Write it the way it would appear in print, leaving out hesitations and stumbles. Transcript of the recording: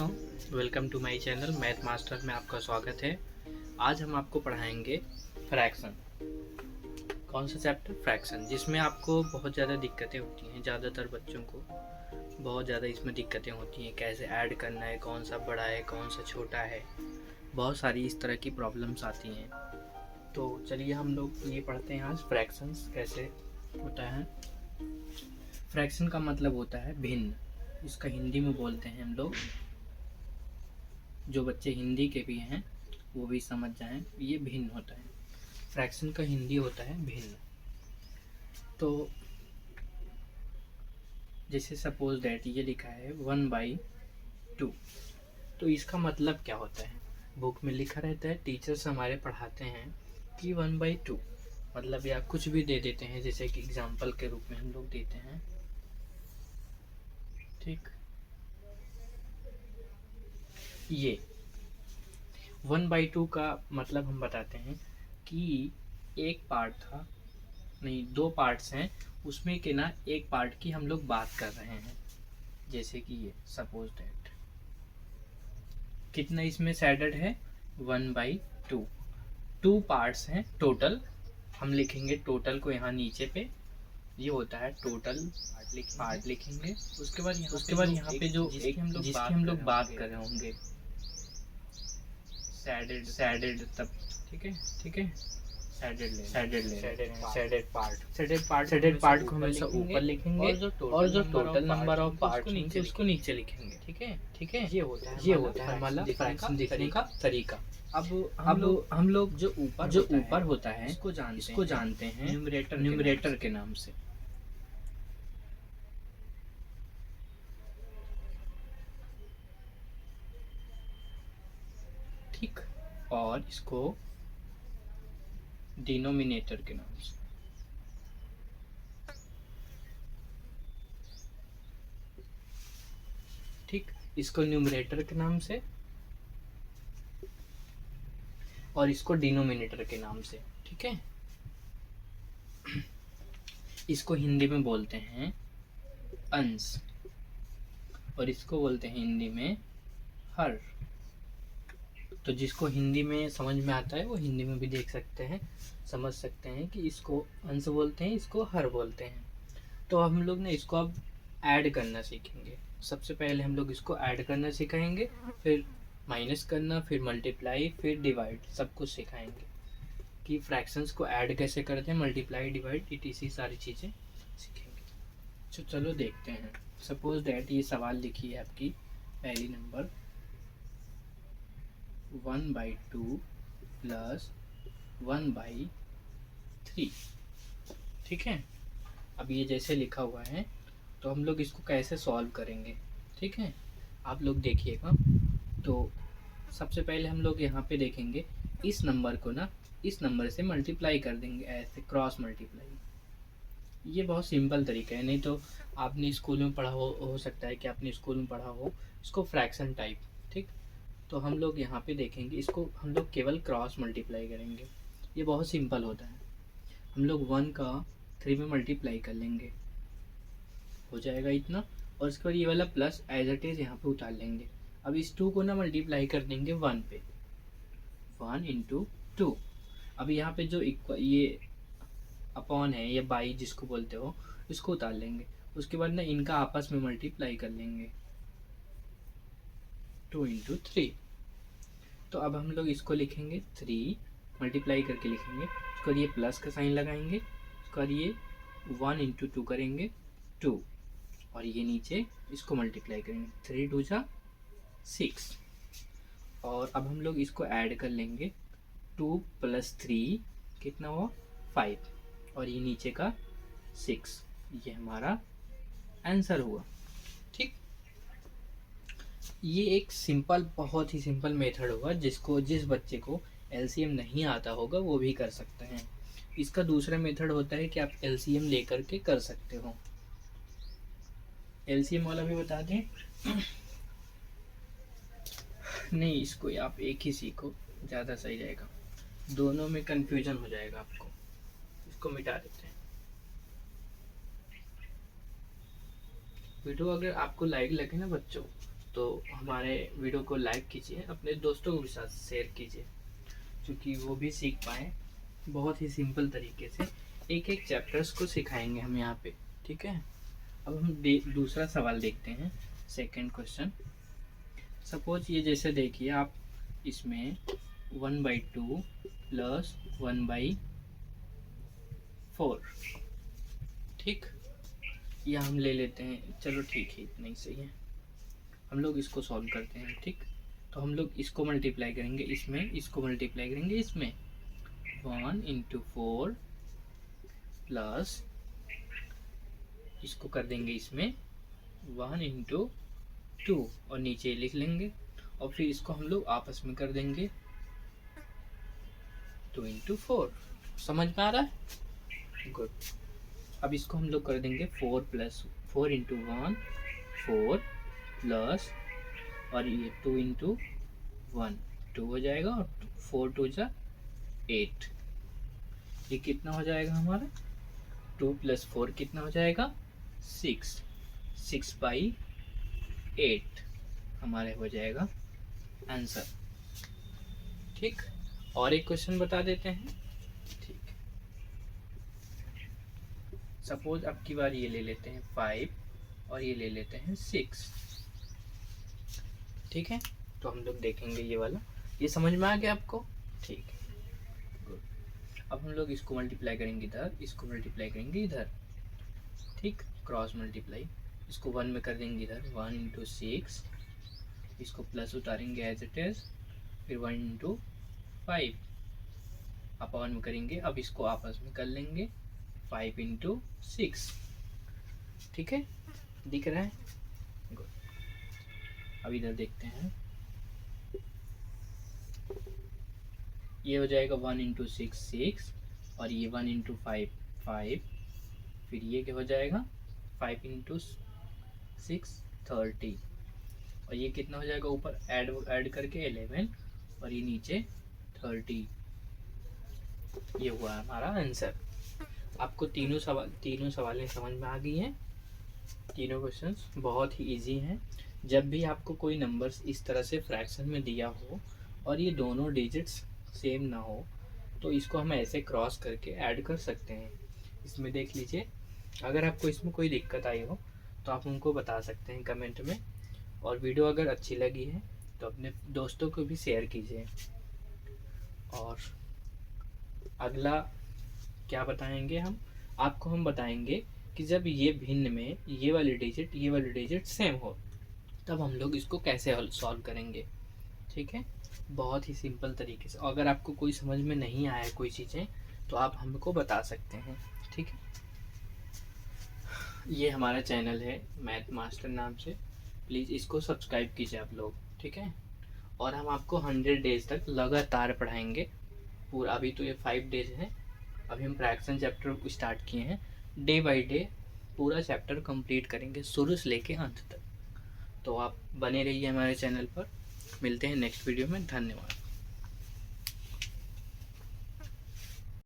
दोस्तों, welcome to my channel Math Master में आपका स्वागत है। आज हम आपको पढ़ाएंगे फ्रैक्शन। कौन सा चैप्टर? फ्रैक्शन, जिसमें आपको बहुत ज़्यादा दिक्कतें होती हैं। ज़्यादातर बच्चों को बहुत ज़्यादा इसमें दिक्कतें होती हैं, कैसे ऐड करना है, कौन सा बड़ा है, कौन सा छोटा है, बहुत सारी इस तरह की प्रॉब्लम्स आती हैं। तो चलिए हम लोग ये पढ़ते हैं आज फ्रैक्शंस कैसे होता है। फ्रैक्शन का मतलब होता है भिन्न। इसका हिंदी में बोलते हैं हम लोग, जो बच्चे हिंदी के भी हैं वो भी समझ जाएं, ये भिन्न होता है। फ्रैक्शन का हिंदी होता है भिन्न। तो जैसे सपोज दैट ये लिखा है 1/2, तो इसका मतलब क्या होता है? बुक में लिखा रहता है, टीचर्स हमारे पढ़ाते हैं कि 1/2 मतलब, या कुछ भी दे देते हैं, जैसे कि एग्जाम्पल के रूप में हम लोग देते हैं। ठीक, ये 1/2 का मतलब हम बताते हैं कि एक पार्ट था, नहीं, दो पार्ट्स हैं, उसमें के ना एक पार्ट की हम लोग बात कर रहे हैं। जैसे कि ये सपोज दैट कितना इसमें सैडेड है 1/2, टू पार्ट्स हैं टोटल। हम लिखेंगे टोटल को यहाँ नीचे पे, ये होता है टोटल पार्ट लिखेंगे। उसके बाद यहाँ पे जो एक जिसकी हम लोग बात कर रहे होंगे सैडेड तब, ठीक है सैडेड पार्ट को हमेशा ऊपर लिखेंगे और जो टोटल नंबर ऑफ पार्ट होंगे उसको नीचे लिखेंगे। ठीक है, ये होता है हमारा फ्रैक्शन दिखने का तरीका। अब हम लोग जो ऊपर होता है इसको जानते हैं न्यूमरेटर के नाम से। ठीक, और इसको डिनोमिनेटर के नाम से। ठीक, इसको न्यूमरेटर के नाम से और इसको डिनोमिनेटर के नाम से। ठीक है, इसको हिंदी में बोलते हैं अंश और इसको बोलते हैं हिंदी में हर। तो जिसको हिंदी में समझ में आता है वो हिंदी में भी देख सकते हैं, समझ सकते हैं कि इसको अंश बोलते हैं, इसको हर बोलते हैं। तो हम लोग ना इसको अब ऐड करना सीखेंगे। सबसे पहले हम लोग इसको ऐड करना सिखाएंगे, फिर माइनस करना, फिर मल्टीप्लाई, फिर डिवाइड, सब कुछ सिखाएंगे कि फ्रैक्शंस को ऐड कैसे करते हैं, मल्टीप्लाई, डिवाइड, इटीसी सारी चीज़ें सीखेंगे। तो चलो देखते हैं। सपोज दैट ये सवाल लिखी है आपकी पहली नंबर 1/2 प्लस 1/3। ठीक है, अब ये जैसे लिखा हुआ है तो हम लोग इसको कैसे सॉल्व करेंगे। ठीक है, आप लोग देखिएगा। तो सबसे पहले हम लोग यहाँ पे देखेंगे, इस नंबर को ना इस नंबर से मल्टीप्लाई कर देंगे, ऐसे क्रॉस मल्टीप्लाई। ये बहुत सिंपल तरीका है, नहीं तो आपने स्कूल में पढ़ा हो सकता है कि आपने स्कूल में पढ़ा हो इसको फ्रैक्शन टाइप। ठीक, तो हम लोग यहाँ पे देखेंगे, इसको हम लोग केवल क्रॉस मल्टीप्लाई करेंगे। ये बहुत सिंपल होता है। हम लोग 1 का 3 में मल्टीप्लाई कर लेंगे, हो जाएगा इतना, और इसके बाद ये वाला प्लस एज इट इज यहाँ पे उतार लेंगे। अब इस 2 को ना मल्टीप्लाई कर देंगे 1 पे, 1 इंटू 2। अब यहाँ पे जो ये अपॉन है या बाई जिसको बोलते हो, इसको उतार लेंगे। उसके बाद ना इनका आपस में मल्टीप्लाई कर लेंगे, 2 इंटू 3। तो अब हम लोग इसको लिखेंगे 3 मल्टीप्लाई करके लिखेंगे, उसके बाद ये प्लस का साइन लगाएंगे, उसके बाद ये 1 इंटू 2 करेंगे 2, और ये नीचे इसको मल्टीप्लाई करेंगे, 3 2 जा 6। और अब हम लोग इसको ऐड कर लेंगे, 2 प्लस 3 कितना हुआ 5, और ये नीचे का 6, ये हमारा आंसर हुआ। ठीक, ये एक सिंपल, बहुत ही सिंपल मेथड होगा, जिस बच्चे को एलसीएम नहीं आता होगा वो भी कर सकते हैं। इसका दूसरा मेथड होता है कि आप एलसीएम लेकर के कर सकते हो। एलसीएम वाला भी बता दें? नहीं, इसको आप एक ही सीखो, ज़्यादा सही रहेगा, दोनों में कंफ्यूजन हो जाएगा आपको। इसको मिटा देते हैं। वीडियो अगर आपको लाइक लगे ना बच्चों, तो हमारे वीडियो को लाइक कीजिए, अपने दोस्तों को भी साथ शेयर कीजिए, क्योंकि वो भी सीख पाएँ। बहुत ही सिंपल तरीके से एक एक चैप्टर्स को सिखाएंगे हम यहाँ पे, ठीक है। अब हम दूसरा सवाल देखते हैं, सेकंड क्वेश्चन। सपोज ये जैसे देखिए आप, इसमें 1/2 प्लस 1/4, ठीक। या हम ले लेते हैं, चलो ठीक है, इतना ही सही है। हम लोग इसको सॉल्व करते हैं, ठीक। तो हम लोग इसको मल्टीप्लाई करेंगे इसमें, इसको मल्टीप्लाई करेंगे इसमें। 1 × 4 प्लस इसको कर देंगे इसमें 1 × 2 और नीचे लिख लेंगे, और फिर इसको हम लोग आपस में कर देंगे 2 × 4। समझ में आ रहा है? गुड। अब इसको हम लोग कर देंगे 4 × 1 4 प्लस, और ये 2 × 1 2 हो जाएगा, और 4 2 जा 8। ये कितना हो जाएगा हमारा? 2 + 4 कितना हो जाएगा? 6। 6/8 हमारे हो जाएगा आंसर, ठीक। और एक क्वेश्चन बता देते हैं, ठीक। सपोज अब की बार ये ले लेते हैं 5 और ये ले लेते हैं 6, ठीक है। तो हम लोग देखेंगे ये वाला, ये समझ में आ गया आपको? ठीक है, गुड। अब हम लोग इसको मल्टीप्लाई करेंगे इधर, इसको मल्टीप्लाई करेंगे इधर, ठीक। क्रॉस मल्टीप्लाई, इसको 1 में कर देंगे इधर, 1 × 6, इसको प्लस उतारेंगे एज इट इज, फिर 1 × 5 अपन में करेंगे। अब इसको आपस में कर लेंगे 5 × 6, ठीक है। दिख रहा है? गुड। अब इधर देखते हैं, ये हो जाएगा 1 × 6 6, और ये 1 × 5 5, फिर ये क्या हो जाएगा 5 × 6 30, और ये कितना हो जाएगा ऊपर ऐड करके 11, और ये नीचे 30। ये हुआ हमारा आंसर। आपको तीनों सवालें समझ में आ गई हैं। तीनों क्वेश्चंस बहुत ही इजी हैं। जब भी आपको कोई नंबर्स इस तरह से फ्रैक्शन में दिया हो और ये दोनों डिजिट्स सेम ना हो, तो इसको हम ऐसे क्रॉस करके ऐड कर सकते हैं। इसमें देख लीजिए, अगर आपको इसमें कोई दिक्कत आई हो तो आप उनको बता सकते हैं कमेंट में। और वीडियो अगर अच्छी लगी है तो अपने दोस्तों को भी शेयर कीजिए। और अगला क्या बताएंगे हम आपको? हम बताएंगे कि जब ये भिन्न में ये वाली डिजिट सेम हो, तब हम लोग इसको कैसे सॉल्व करेंगे, ठीक है। बहुत ही सिंपल तरीके से। अगर आपको कोई समझ में नहीं आया कोई चीज़ें, तो आप हमको बता सकते हैं, ठीक है। ये हमारा चैनल है मैथ मास्टर नाम से, प्लीज़ इसको सब्सक्राइब कीजिए आप लोग, ठीक है। और हम आपको 100 डेज तक लगातार पढ़ाएंगे पूरा। अभी तो ये 5 डेज है, अभी हम फ्रैक्शन चैप्टर स्टार्ट किए हैं। डे बाय डे पूरा चैप्टर कंप्लीट करेंगे, शुरू से लेके अंत तक। तो आप बने रहिए हमारे चैनल पर। मिलते हैं नेक्स्ट वीडियो में। धन्यवाद।